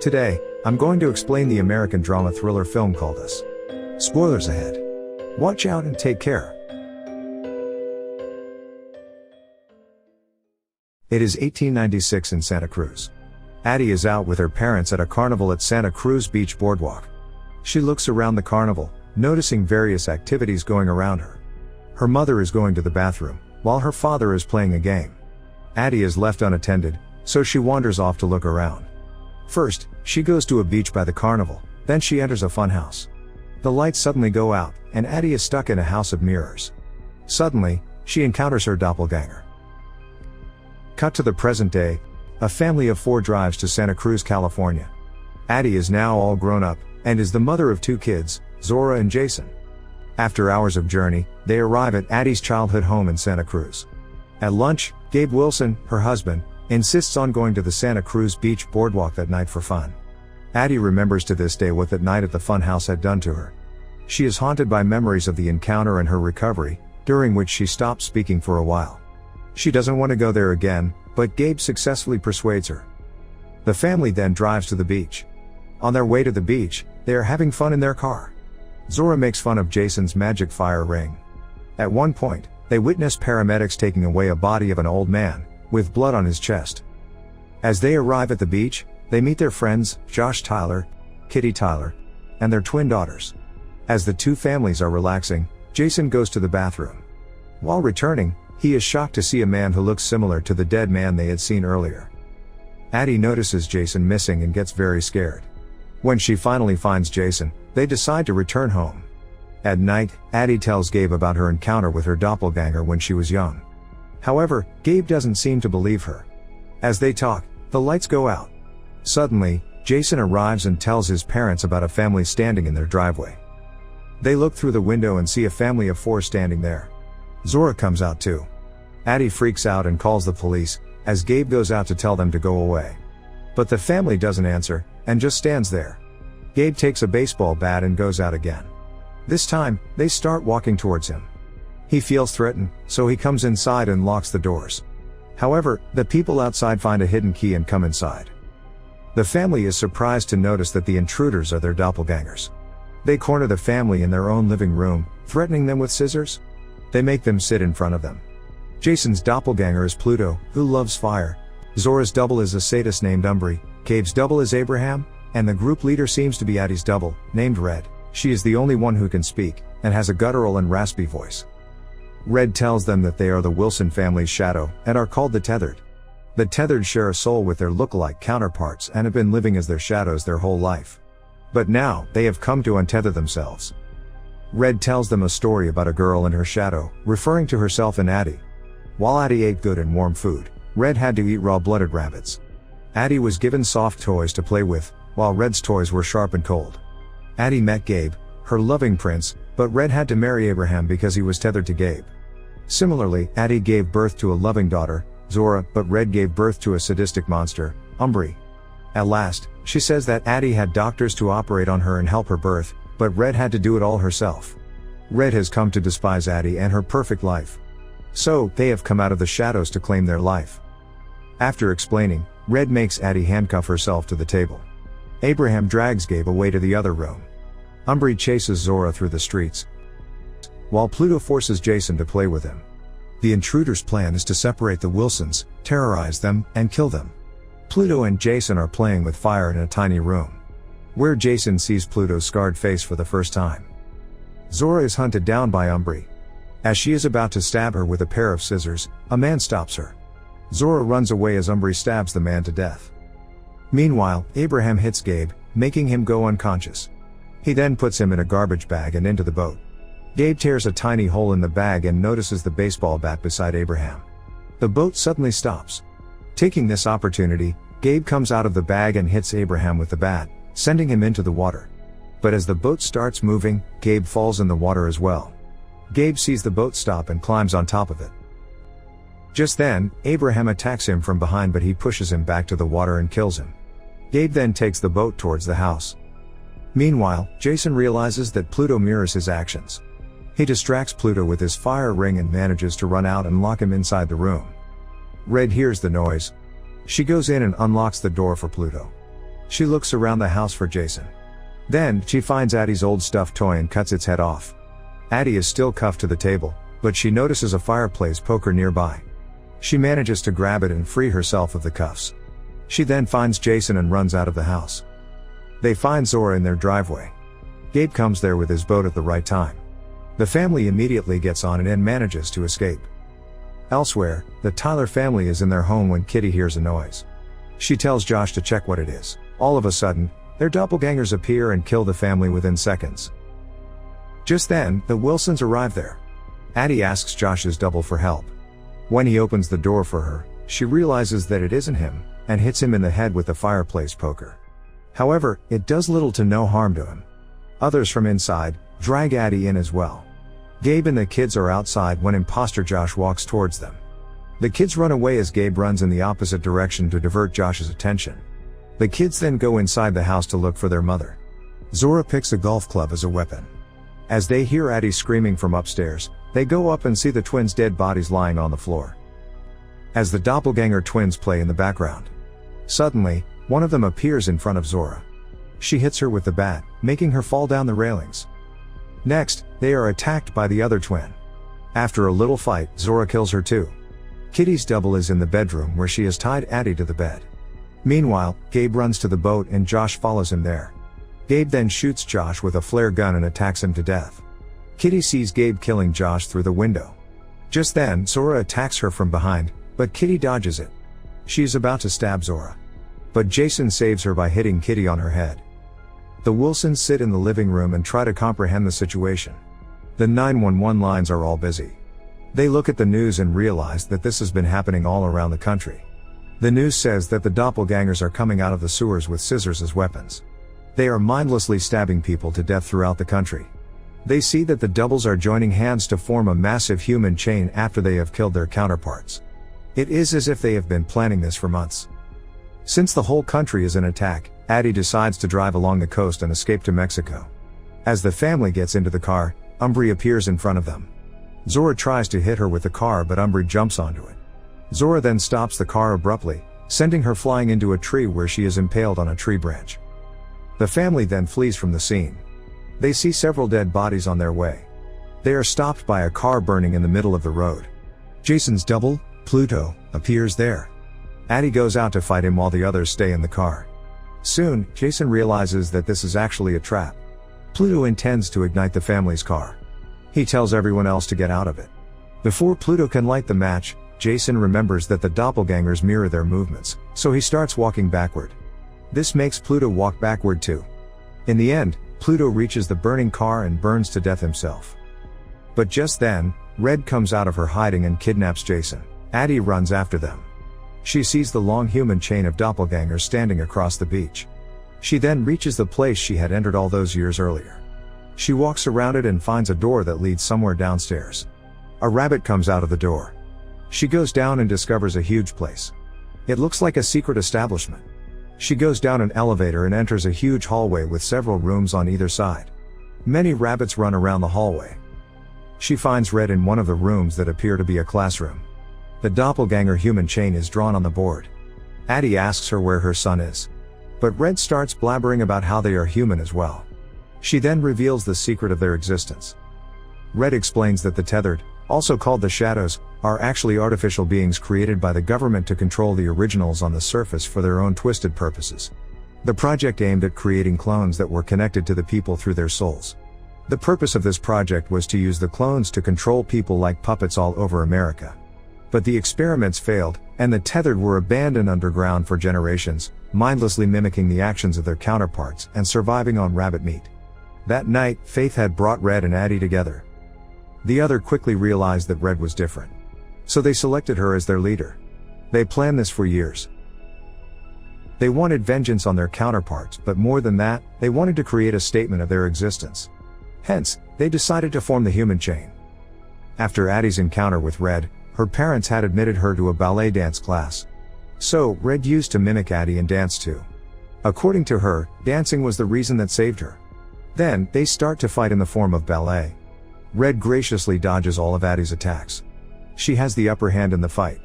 Today, I'm going to explain the American drama thriller film called Us. Spoilers ahead. Watch out and take care. It is 1896 in Santa Cruz. Addie is out with her parents at a carnival at Santa Cruz Beach Boardwalk. She looks around the carnival, noticing various activities going around her. Her mother is going to the bathroom, while her father is playing a game. Addie is left unattended, so she wanders off to look around. First, she goes to a beach by the carnival, then she enters a fun house. The lights suddenly go out, and Addie is stuck in a house of mirrors. Suddenly, she encounters her doppelganger. Cut to the present day, a family of 4 drives to Santa Cruz, California. Addie is now all grown up, and is the mother of 2 kids, Zora and Jason. After hours of journey, they arrive at Addie's childhood home in Santa Cruz. At lunch, Gabe Wilson, her husband, insists on going to the Santa Cruz Beach Boardwalk that night for fun. Addie remembers to this day what that night at the fun house had done to her. She is haunted by memories of the encounter and her recovery, during which she stops speaking for a while. She doesn't want to go there again, but Gabe successfully persuades her. The family then drives to the beach. On their way to the beach, they are having fun in their car. Zora makes fun of Jason's magic fire ring. At one point, they witness paramedics taking away a body of an old man, with blood on his chest. As they arrive at the beach, they meet their friends, Josh Tyler, Kitty Tyler, and their twin daughters. As the 2 families are relaxing, Jason goes to the bathroom. While returning, he is shocked to see a man who looks similar to the dead man they had seen earlier. Addie notices Jason missing and gets very scared. When she finally finds Jason, they decide to return home. At night, Addie tells Gabe about her encounter with her doppelganger when she was young. However, Gabe doesn't seem to believe her. As they talk, the lights go out. Suddenly, Jason arrives and tells his parents about a family standing in their driveway. They look through the window and see a family of 4 standing there. Zora comes out too. Addie freaks out and calls the police, as Gabe goes out to tell them to go away. But the family doesn't answer, and just stands there. Gabe takes a baseball bat and goes out again. This time, they start walking towards him. He feels threatened, so he comes inside and locks the doors. However, the people outside find a hidden key and come inside. The family is surprised to notice that the intruders are their doppelgangers. They corner the family in their own living room, threatening them with scissors. They make them sit in front of them. Jason's doppelganger is Pluto, who loves fire. Zora's double is a sadist named Umbri, Gabe's double is Abraham, and the group leader seems to be Addie's double, named Red. She is the only one who can speak, and has a guttural and raspy voice. Red tells them that they are the Wilson family's shadow, and are called the Tethered. The Tethered share a soul with their lookalike counterparts and have been living as their shadows their whole life. But now, they have come to untether themselves. Red tells them a story about a girl and her shadow, referring to herself and Addie. While Addie ate good and warm food, Red had to eat raw-blooded rabbits. Addie was given soft toys to play with, while Red's toys were sharp and cold. Addie met Gabe, her loving prince, but Red had to marry Abraham because he was tethered to Gabe. Similarly, Addie gave birth to a loving daughter, Zora, but Red gave birth to a sadistic monster, Umbri. At last, she says that Addie had doctors to operate on her and help her birth, but Red had to do it all herself. Red has come to despise Addie and her perfect life. So, they have come out of the shadows to claim their life. After explaining, Red makes Addie handcuff herself to the table. Abraham drags Gabe away to the other room. Umbri chases Zora through the streets, while Pluto forces Jason to play with him. The intruders' plan is to separate the Wilsons, terrorize them, and kill them. Pluto and Jason are playing with fire in a tiny room, where Jason sees Pluto's scarred face for the first time. Zora is hunted down by Umbri. As she is about to stab her with a pair of scissors, a man stops her. Zora runs away as Umbri stabs the man to death. Meanwhile, Abraham hits Gabe, making him go unconscious. He then puts him in a garbage bag and into the boat. Gabe tears a tiny hole in the bag and notices the baseball bat beside Abraham. The boat suddenly stops. Taking this opportunity, Gabe comes out of the bag and hits Abraham with the bat, sending him into the water. But as the boat starts moving, Gabe falls in the water as well. Gabe sees the boat stop and climbs on top of it. Just then, Abraham attacks him from behind, but he pushes him back to the water and kills him. Gabe then takes the boat towards the house. Meanwhile, Jason realizes that Pluto mirrors his actions. He distracts Pluto with his fire ring and manages to run out and lock him inside the room. Red hears the noise. She goes in and unlocks the door for Pluto. She looks around the house for Jason. Then, she finds Addie's old stuffed toy and cuts its head off. Addie is still cuffed to the table, but she notices a fireplace poker nearby. She manages to grab it and free herself of the cuffs. She then finds Jason and runs out of the house. They find Zora in their driveway. Gabe comes there with his boat at the right time. The family immediately gets on it and manages to escape. Elsewhere, the Tyler family is in their home when Kitty hears a noise. She tells Josh to check what it is. All of a sudden, their doppelgangers appear and kill the family within seconds. Just then, the Wilsons arrive there. Addie asks Josh's double for help. When he opens the door for her, she realizes that it isn't him, and hits him in the head with the fireplace poker. However, it does little to no harm to him. Others from inside drag Addie in as well. Gabe and the kids are outside when imposter Josh walks towards them. The kids run away as Gabe runs in the opposite direction to divert Josh's attention. The kids then go inside the house to look for their mother. Zora picks a golf club as a weapon. As they hear Addie screaming from upstairs, they go up and see the twins' dead bodies lying on the floor. As the doppelganger twins play in the background. Suddenly, one of them appears in front of Zora. She hits her with the bat, making her fall down the railings. Next, they are attacked by the other twin. After a little fight, Zora kills her too. Kitty's double is in the bedroom where she has tied Addie to the bed. Meanwhile, Gabe runs to the boat and Josh follows him there. Gabe then shoots Josh with a flare gun and attacks him to death. Kitty sees Gabe killing Josh through the window. Just then, Zora attacks her from behind, but Kitty dodges it. She is about to stab Zora. But Jason saves her by hitting Kitty on her head. The Wilsons sit in the living room and try to comprehend the situation. The 911 lines are all busy. They look at the news and realize that this has been happening all around the country. The news says that the doppelgangers are coming out of the sewers with scissors as weapons. They are mindlessly stabbing people to death throughout the country. They see that the doubles are joining hands to form a massive human chain after they have killed their counterparts. It is as if they have been planning this for months. Since the whole country is in attack, Addie decides to drive along the coast and escape to Mexico. As the family gets into the car, Umbri appears in front of them. Zora tries to hit her with the car but Umbri jumps onto it. Zora then stops the car abruptly, sending her flying into a tree where she is impaled on a tree branch. The family then flees from the scene. They see several dead bodies on their way. They are stopped by a car burning in the middle of the road. Jason's double, Pluto, appears there. Addie goes out to fight him while the others stay in the car. Soon, Jason realizes that this is actually a trap. Pluto intends to ignite the family's car. He tells everyone else to get out of it. Before Pluto can light the match, Jason remembers that the doppelgangers mirror their movements, so he starts walking backward. This makes Pluto walk backward too. In the end, Pluto reaches the burning car and burns to death himself. But just then, Red comes out of her hiding and kidnaps Jason. Addie runs after them. She sees the long human chain of doppelgangers standing across the beach. She then reaches the place she had entered all those years earlier. She walks around it and finds a door that leads somewhere downstairs. A rabbit comes out of the door. She goes down and discovers a huge place. It looks like a secret establishment. She goes down an elevator and enters a huge hallway with several rooms on either side. Many rabbits run around the hallway. She finds Red in one of the rooms that appear to be a classroom. The doppelganger human chain is drawn on the board. Addie asks her where her son is. But Red starts blabbering about how they are human as well. She then reveals the secret of their existence. Red explains that the tethered, also called the shadows, are actually artificial beings created by the government to control the originals on the surface for their own twisted purposes. The project aimed at creating clones that were connected to the people through their souls. The purpose of this project was to use the clones to control people like puppets all over America. But the experiments failed, and the tethered were abandoned underground for generations, mindlessly mimicking the actions of their counterparts and surviving on rabbit meat. That night, Faith had brought Red and Addie together. The other quickly realized that Red was different. So they selected her as their leader. They planned this for years. They wanted vengeance on their counterparts, but more than that, they wanted to create a statement of their existence. Hence, they decided to form the human chain. After Addie's encounter with Red, her parents had admitted her to a ballet dance class. So, Red used to mimic Addie and dance too. According to her, dancing was the reason that saved her. Then, they start to fight in the form of ballet. Red graciously dodges all of Addie's attacks. She has the upper hand in the fight.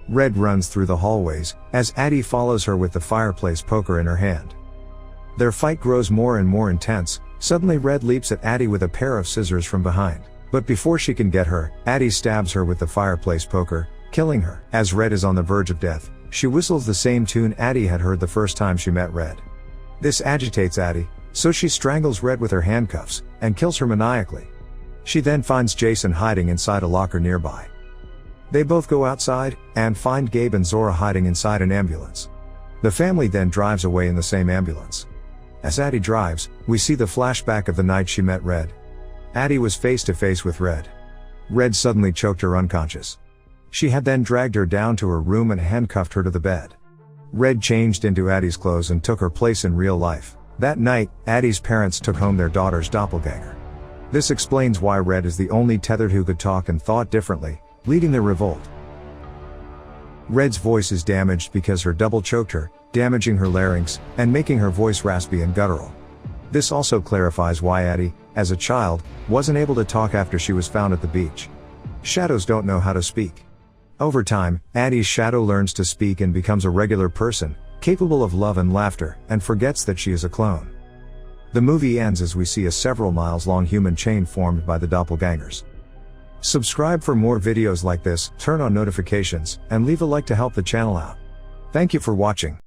Red runs through the hallways, as Addie follows her with the fireplace poker in her hand. Their fight grows more and more intense. Suddenly Red leaps at Addie with a pair of scissors from behind. But before she can get her, Addie stabs her with the fireplace poker, killing her. As Red is on the verge of death, she whistles the same tune Addie had heard the first time she met Red. This agitates Addie, so she strangles Red with her handcuffs, and kills her maniacally. She then finds Jason hiding inside a locker nearby. They both go outside, and find Gabe and Zora hiding inside an ambulance. The family then drives away in the same ambulance. As Addie drives, we see the flashback of the night she met Red. Addie was face to face with Red. Red suddenly choked her unconscious. She had then dragged her down to her room and handcuffed her to the bed. Red changed into Addie's clothes and took her place in real life. That night, Addie's parents took home their daughter's doppelganger. This explains why Red is the only tethered who could talk and thought differently, leading the revolt. Red's voice is damaged because her double choked her, damaging her larynx, and making her voice raspy and guttural. This also clarifies why Addie, as a child, wasn't able to talk after she was found at the beach. Shadows don't know how to speak. Over time, Addie's shadow learns to speak and becomes a regular person, capable of love and laughter, and forgets that she is a clone. The movie ends as we see a several miles long human chain formed by the doppelgangers. Subscribe for more videos like this, turn on notifications, and leave a like to help the channel out. Thank you for watching.